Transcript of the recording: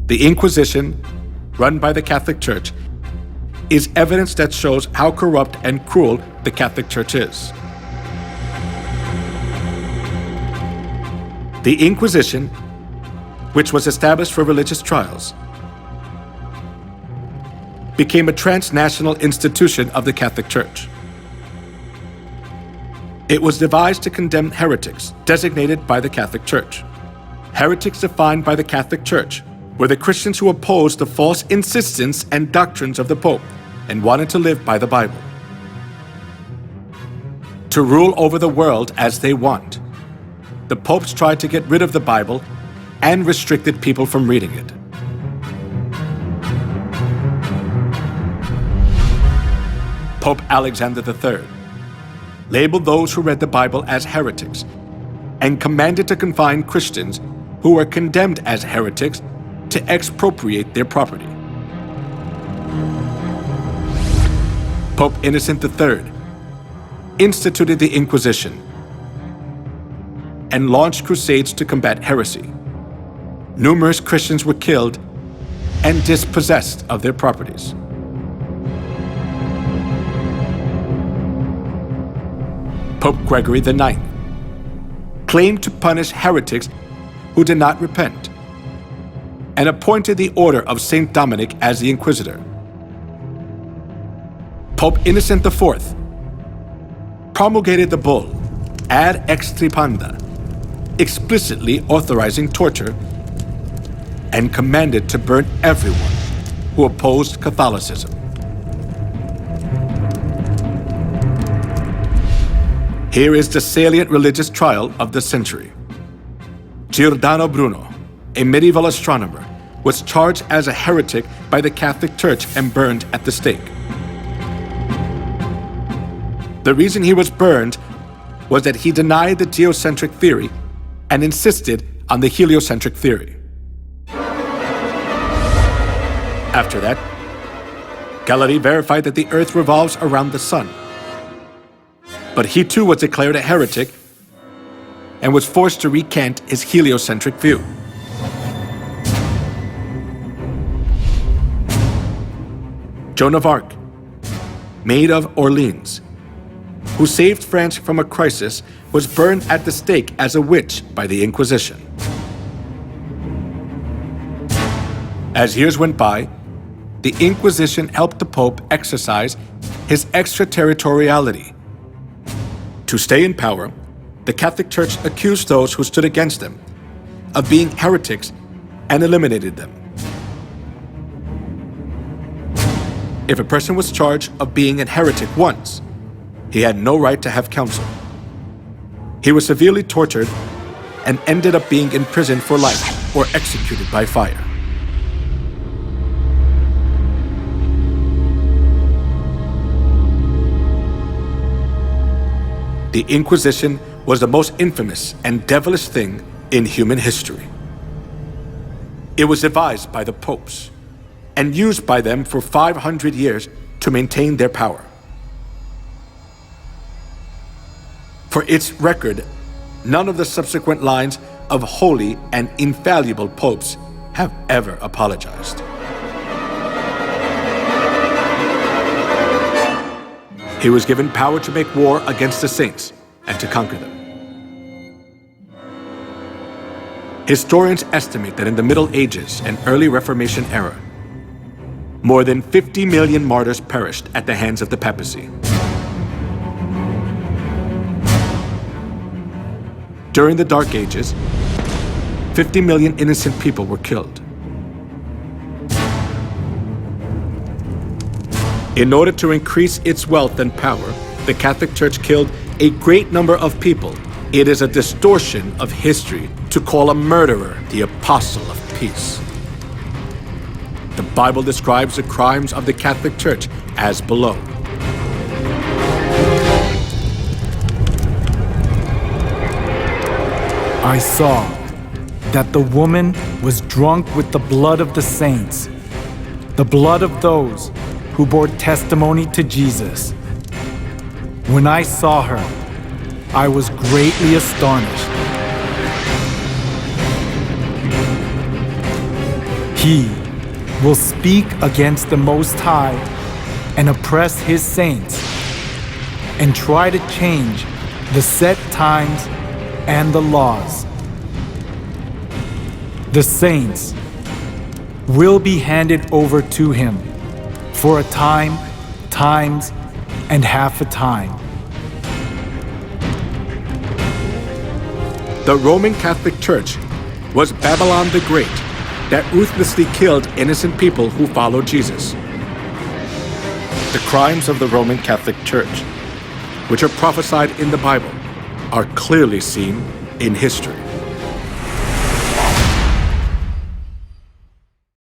The Inquisition, run by the Catholic Church, is evidence that shows how corrupt and cruel the Catholic Church is. The Inquisition, which was established for religious trials, became a transnational institution of the Catholic Church. It was devised to condemn heretics designated by the Catholic Church. Heretics defined by the Catholic Church were the Christians who opposed the false insistence and doctrines of the Pope and wanted to live by the Bible. To rule over the world as they want, the popes tried to get rid of the Bible and restricted people from reading it. Pope Alexander III labeled those who read the Bible as heretics and commanded to confine Christians who were condemned as heretics to expropriate their property. Pope Innocent III instituted the Inquisition and launched crusades to combat heresy. Numerous Christians were killed and dispossessed of their properties. Pope Gregory IX claimed to punish heretics who did not repent and appointed the Order of St. Dominic as the Inquisitor. Pope Innocent IV promulgated the bull Ad Extirpanda, explicitly authorizing torture, and commanded to burn everyone who opposed Catholicism. Here is the salient religious trial of the century. Giordano Bruno, a medieval astronomer, was charged as a heretic by the Catholic Church and burned at the stake. The reason he was burned was that he denied the geocentric theory and insisted on the heliocentric theory. After that, Galilei verified that the Earth revolves around the Sun. But he too was declared a heretic and was forced to recant his heliocentric view. Joan of Arc, Maid of Orleans, who saved France from a crisis, was burned at the stake as a witch by the Inquisition. As years went by, the Inquisition helped the Pope exercise his extraterritoriality. To stay in power, the Catholic Church accused those who stood against them of being heretics and eliminated them. If a person was charged of being a heretic once, he had no right to have counsel. He was severely tortured and ended up being imprisoned for life or executed by fire. The Inquisition was the most infamous and devilish thing in human history. It was devised by the popes and used by them for 500 years to maintain their power. For its record, none of the subsequent lines of holy and infallible popes have ever apologized. He was given power to make war against the saints and to conquer them. Historians estimate that in the Middle Ages and early Reformation era, more than 50 million martyrs perished at the hands of the papacy. During the Dark Ages, 50 million innocent people were killed. In order to increase its wealth and power, the Catholic Church killed a great number of people. It is a distortion of history to call a murderer the apostle of peace. The Bible describes the crimes of the Catholic Church as below. I saw that the woman was drunk with the blood of the saints, the blood of those who bore testimony to Jesus. When I saw her, I was greatly astonished. He will speak against the Most High and oppress his saints and try to change the set times and the laws. The saints will be handed over to him for a time, times, and half a time. The Roman Catholic Church was Babylon the Great that ruthlessly killed innocent people who followed Jesus. The crimes of the Roman Catholic Church, which are prophesied in the Bible, are clearly seen in history.